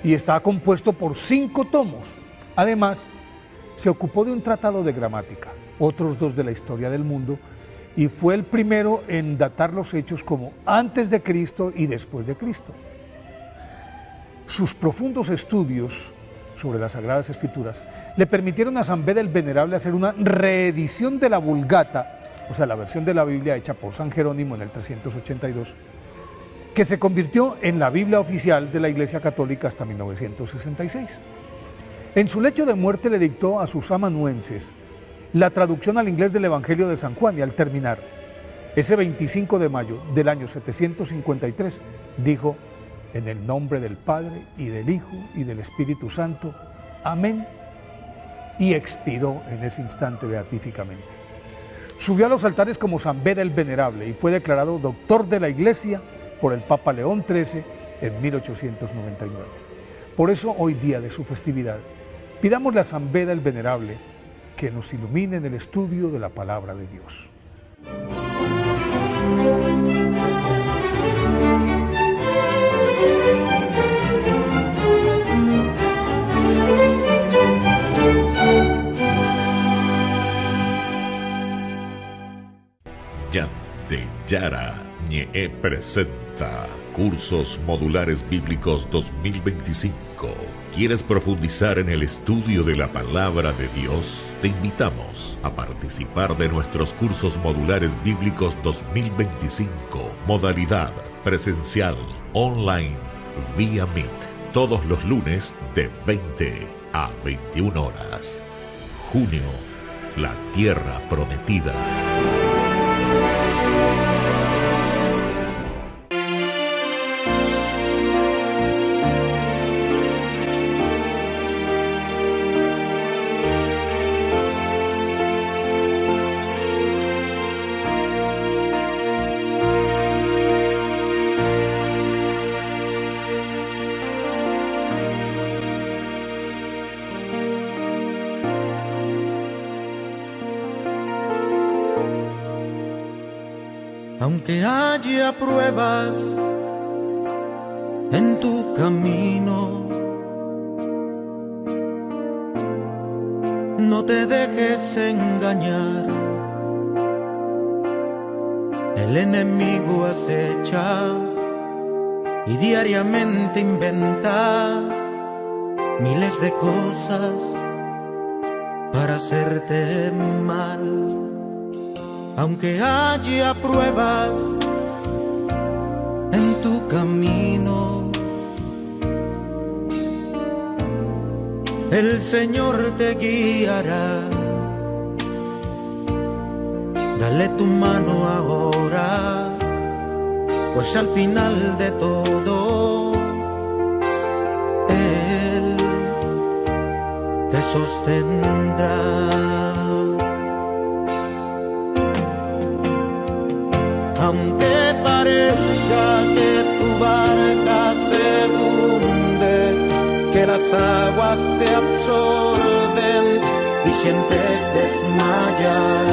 y está compuesto por 5 tomos. Además, se ocupó de un tratado de gramática, otros 2 de la historia del mundo, y fue el primero en datar los hechos como antes de Cristo y después de Cristo. Sus profundos estudios sobre las Sagradas Escrituras le permitieron a San Beda el Venerable hacer una reedición de la Vulgata, o sea, la versión de la Biblia hecha por San Jerónimo en el 382, que se convirtió en la Biblia oficial de la Iglesia Católica hasta 1966. En su lecho de muerte le dictó a sus amanuenses la traducción al inglés del Evangelio de San Juan y al terminar, ese 25 de mayo del año 753, dijo: en el nombre del Padre y del Hijo y del Espíritu Santo, amén, y expiró en ese instante beatíficamente. Subió a los altares como San Beda el Venerable y fue declarado doctor de la Iglesia por el Papa León XIII en 1899. Por eso, hoy día de su festividad, pidámosle a San Beda el Venerable que nos ilumine en el estudio de la Palabra de Dios. Yara presenta Cursos Modulares Bíblicos 2025. ¿Quieres profundizar en el estudio de la Palabra de Dios? Te invitamos a participar de nuestros Cursos Modulares Bíblicos 2025, modalidad presencial, online, vía Meet, todos los lunes de 20 a 21 horas. Junio, la Tierra Prometida. Aunque haya pruebas en tu camino, no te dejes engañar. El enemigo acecha y diariamente inventa miles de cosas para hacerte mal. Aunque haya pruebas en tu camino, el Señor te guiará. Dale tu mano ahora, pues al final de todo Él te sostendrá. Aunque parezca que tu barca se hunde, que las aguas te absorben y sientes desmayar,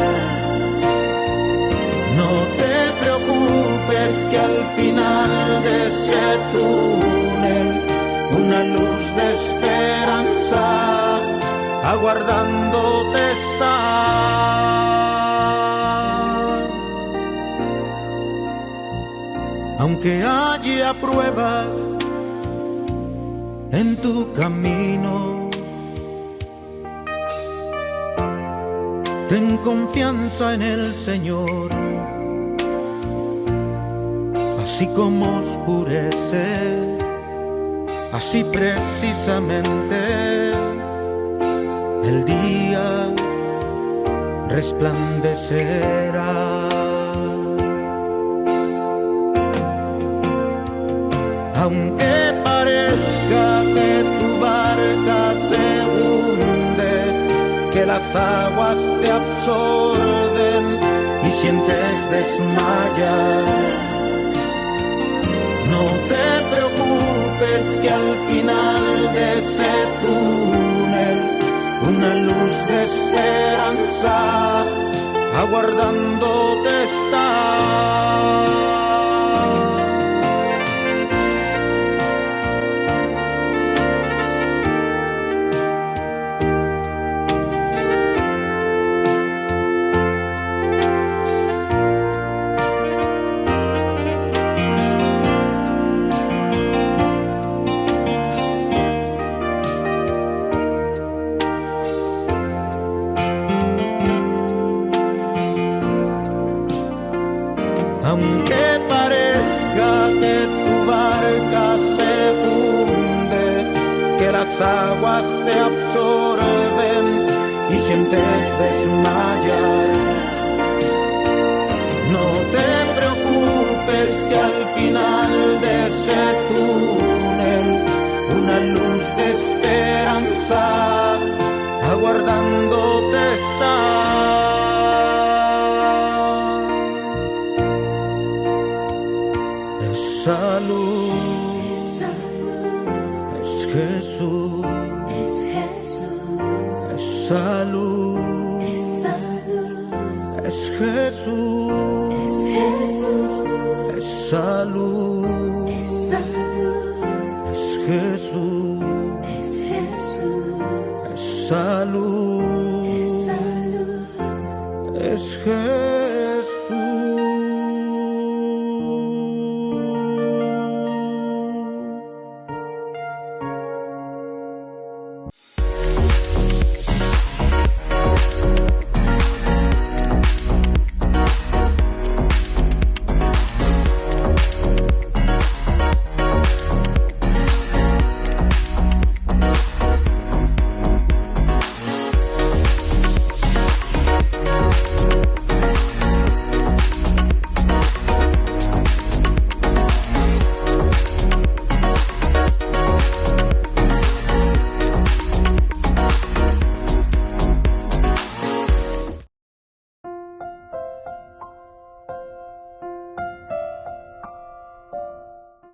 no te preocupes que al final de ese túnel una luz de esperanza aguardándote está. Aunque haya pruebas en tu camino, ten confianza en el Señor. Así como oscurece, así precisamente el día resplandecerá. Aunque parezca que tu barca se hunde, que las aguas te absorben y sientes desmayar, no te preocupes que al final de ese túnel una luz de esperanza aguardándote está. Aunque parezca que tu barca se hunde, que las aguas te absorben sientes desmayar. No te preocupes que al final de ese túnel una luz de esperanza aguardándote está. Esa luz es Jesús. Esa luz es Jesús. Esa luz es Jesús. Esa luz es Jesús.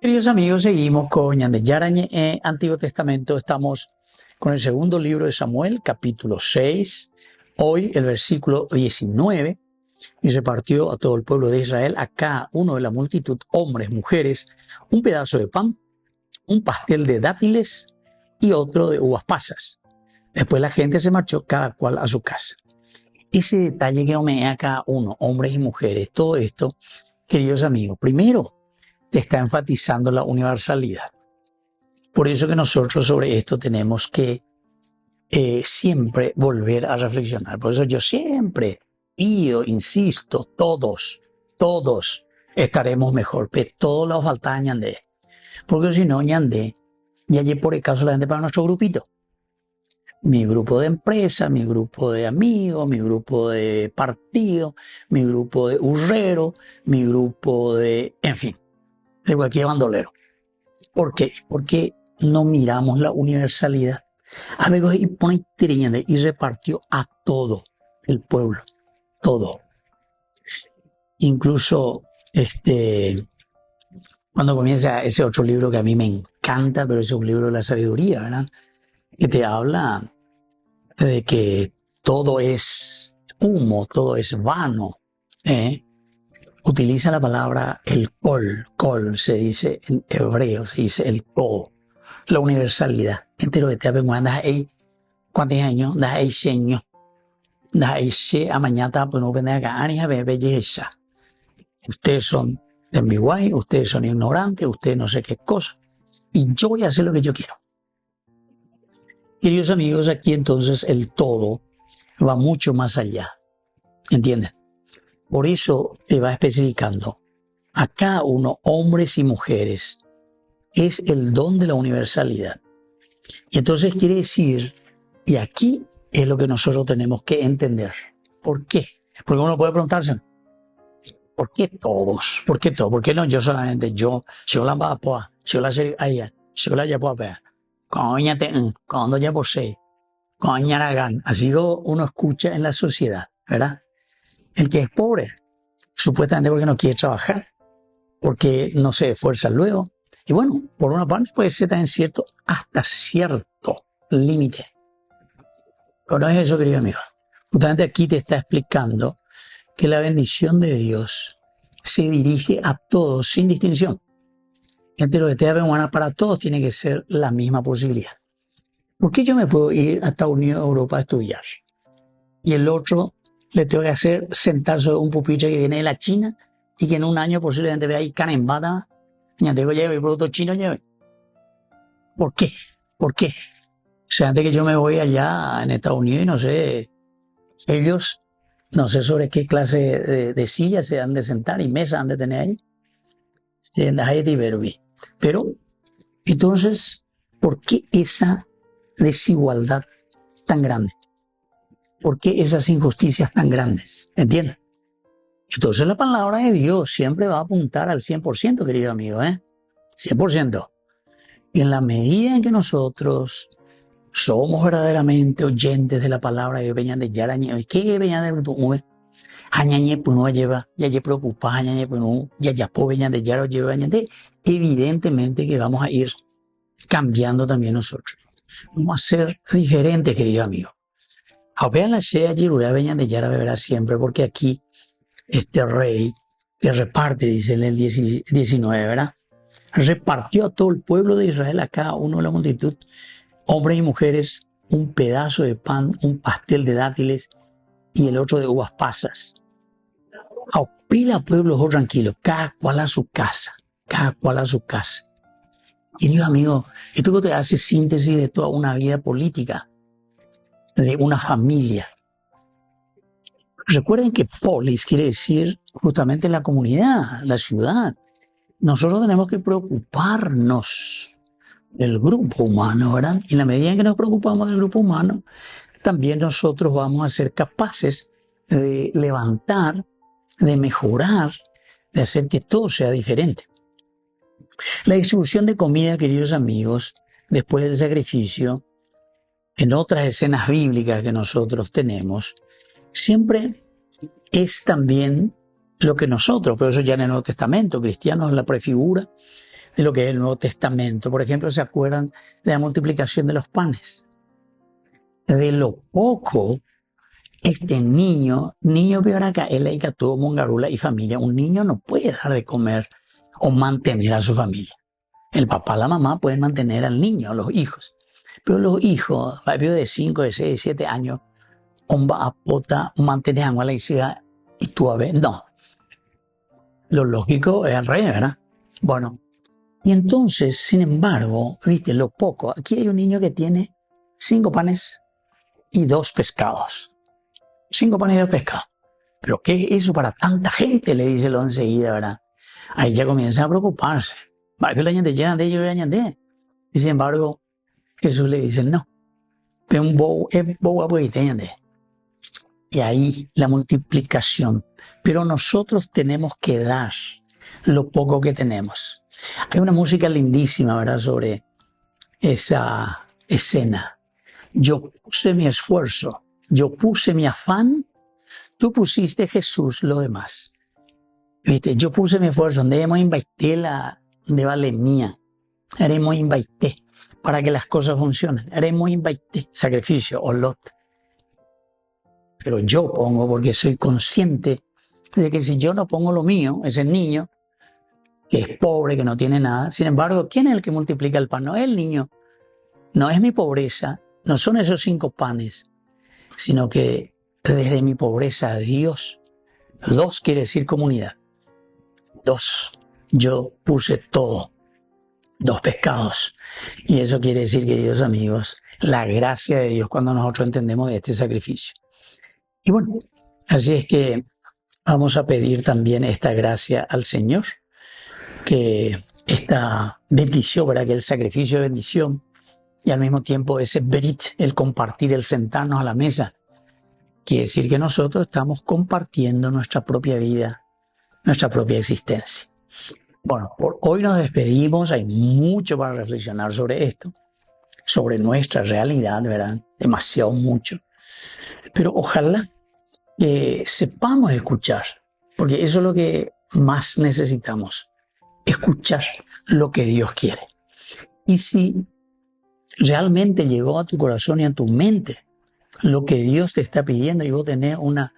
Queridos amigos, seguimos con Ñande Yarañe en Antiguo Testamento. Estamos con el segundo libro de Samuel, capítulo 6. Hoy el versículo 19. Y repartió a todo el pueblo de Israel, a cada uno de la multitud, hombres, mujeres, un pedazo de pan, un pastel de dátiles y otro de uvas pasas. Después la gente se marchó cada cual a su casa. Ese detalle que omea a cada uno, hombres y mujeres, todo esto, queridos amigos, primero te está enfatizando la universalidad. Por eso que nosotros sobre esto tenemos que siempre volver a reflexionar. Por eso yo siempre pido, insisto, todos estaremos mejor, pero todos nos falta Ñandé. Porque si no, Ñandé, ya llevo por el caso la gente para nuestro grupito. Mi grupo de empresa, mi grupo de amigos, mi grupo de partido, mi grupo de hurrero, mi grupo de, en fin, de cualquier bandolero. ¿Por qué? Porque no miramos la universalidad. A veces y pone y repartió a todo el pueblo, todo. Incluso cuando comienza ese otro libro que a mí me encanta, pero es un libro de la sabiduría, ¿verdad? Que te habla de que todo es humo, todo es vano, Utiliza la palabra el kol, se dice en hebreo, se dice el todo, la universalidad. Entero de te apenguan, ¿cuántos años? Da 100 años. Da 100 a mañana, pues no vendrá acá, ni a ver belleza. Ustedes son de mi guay, ustedes son ignorantes, ustedes no sé qué cosa. Y yo voy a hacer lo que yo quiero. Queridos amigos, aquí entonces el todo va mucho más allá. ¿Entienden? Por eso te va especificando a cada uno, hombres y mujeres, es el don de la universalidad. Y entonces quiere decir, y aquí es lo que nosotros tenemos que entender. ¿Por qué? Porque uno puede preguntarse, ¿por qué todos? ¿Por qué todos? ¿Por qué no yo solamente yo la va a poder, yo la sé allá, yo la ya puedo ver? Cuando ya posee, cuando ya la gan. Así uno escucha en la sociedad, ¿verdad? El que es pobre, supuestamente porque no quiere trabajar, porque no se esfuerza luego. Y bueno, por una parte puede ser también cierto hasta cierto límite. Pero no es eso, querido amigo. Justamente aquí te está explicando que la bendición de Dios se dirige a todos sin distinción. Entre los de Teapehuana, para todos tiene que ser la misma posibilidad. ¿Por qué yo me puedo ir a Estados Unidos o Europa a estudiar? Y el otro le tengo que hacer sentarse en un pupitre que viene de la China y que en un año posiblemente vea ahí canembada, ya tengo llevo y productos chinos llevo. ¿Por qué? ¿Por qué? O sea, antes que yo me voy allá en Estados Unidos y no sé, ellos, no sé sobre qué clase de sillas se han de sentar y mesas han de tener ahí. Pero, entonces, ¿por qué esa desigualdad tan grande? ¿Por qué esas injusticias tan grandes? ¿Entienden? Entonces la palabra de Dios siempre va a apuntar al 100%, querido amigo, 100%. Y en la medida en que nosotros somos verdaderamente oyentes de la palabra de Dios, de Yarañe, ¿qué veñan de tu Hañañe puno lleva, ya ye preocupa, hañañe puno, ya po veñan de Yaro lleva de, evidentemente que vamos a ir cambiando también nosotros. Vamos a ser diferentes, querido amigo. Vean la Shea Yerura veñan de Yara beberá siempre, porque aquí este rey que reparte, dice en el 19, ¿verdad? Repartió a todo el pueblo de Israel, a cada uno de la multitud, hombres y mujeres, un pedazo de pan, un pastel de dátiles y el otro de uvas pasas. Pila pueblo ojo tranquilo, cada cual a su casa, cada cual a su casa. Querido amigo, esto te hace síntesis de toda una vida política, de una familia. Recuerden que polis quiere decir justamente la comunidad, la ciudad. Nosotros tenemos que preocuparnos del grupo humano, ¿verdad? Y en la medida en que nos preocupamos del grupo humano, también nosotros vamos a ser capaces de levantar, de mejorar, de hacer que todo sea diferente. La distribución de comida, queridos amigos, después del sacrificio, en otras escenas bíblicas que nosotros tenemos, siempre es también lo que nosotros, pero eso ya en el Nuevo Testamento, cristianos es la prefigura de lo que es el Nuevo Testamento. Por ejemplo, ¿se acuerdan de la multiplicación de los panes? De lo poco, este niño peor acá, él hay que tuvo mongarula y familia. Un niño no puede dar de comer o mantener a su familia. El papá, la mamá pueden mantener al niño, a los hijos. Pero los hijos, de 5, de 6, de 7 años, va a pota mantener a la hija y tú a ver, no. Lo lógico es al revés, ¿verdad? Bueno, y entonces, sin embargo, viste, lo poco. Aquí hay un niño que tiene 5 panes y 2 pescados. 5 panes y 2 pescados. ¿Pero qué es eso para tanta gente? Le dice lo enseguida, ¿verdad? Ahí ya comienza a preocuparse. Y sin embargo, Jesús le dice, no. Y ahí la multiplicación. Pero nosotros tenemos que dar lo poco que tenemos. Hay una música lindísima, ¿verdad?, sobre esa escena. Yo puse mi esfuerzo, yo puse mi afán, tú pusiste, Jesús, lo demás. ¿Viste? Yo puse mi esfuerzo, donde hemos invertido la de vale mía, haremos invertir para que las cosas funcionen, haremos invertir sacrificio o lot. Pero yo pongo porque soy consciente de que si yo no pongo lo mío, ese niño que es pobre, que no tiene nada, sin embargo, ¿quién es el que multiplica el pan? No es el niño, no es mi pobreza, no son esos 5 panes, sino que desde mi pobreza, Dios, 2 quiere decir comunidad, 2, yo puse todo, 2 pescados, y eso quiere decir, queridos amigos, la gracia de Dios cuando nosotros entendemos de este sacrificio. Y bueno, así es que vamos a pedir también esta gracia al Señor, que esta bendición, ¿verdad?, que el sacrificio de bendición y al mismo tiempo ese berit, el compartir, el sentarnos a la mesa, quiere decir que nosotros estamos compartiendo nuestra propia vida, nuestra propia existencia. Bueno, por hoy nos despedimos, hay mucho para reflexionar sobre esto, sobre nuestra realidad, ¿verdad? Demasiado mucho. Pero ojalá que sepamos escuchar, porque eso es lo que más necesitamos, escuchar lo que Dios quiere. Y si realmente llegó a tu corazón y a tu mente lo que Dios te está pidiendo y vos tenés una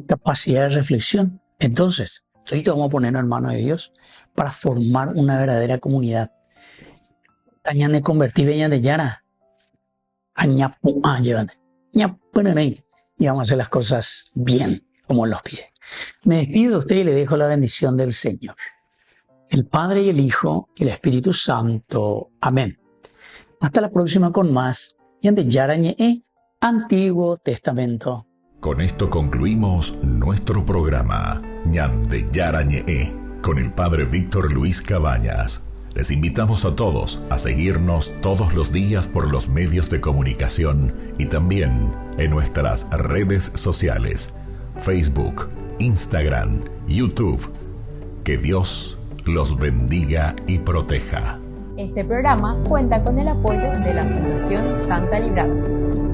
capacidad de reflexión, entonces hoy te vamos a poner en manos de Dios para formar una verdadera comunidad. Tañan de convertir veña de Yara. Llévate. Y vamos a hacer las cosas bien, como Él los pide. Me despido de usted y le dejo la bendición del Señor. El Padre y el Hijo y el Espíritu Santo. Amén. Hasta la próxima con más Ñande Yarañe Antiguo Testamento. Con esto concluimos nuestro programa Ñande Yarañe con el Padre Víctor Luis Cabañas. Les invitamos a todos a seguirnos todos los días por los medios de comunicación y también en nuestras redes sociales, Facebook, Instagram, YouTube. Que Dios los bendiga y proteja. Este programa cuenta con el apoyo de la Fundación Santa Librada.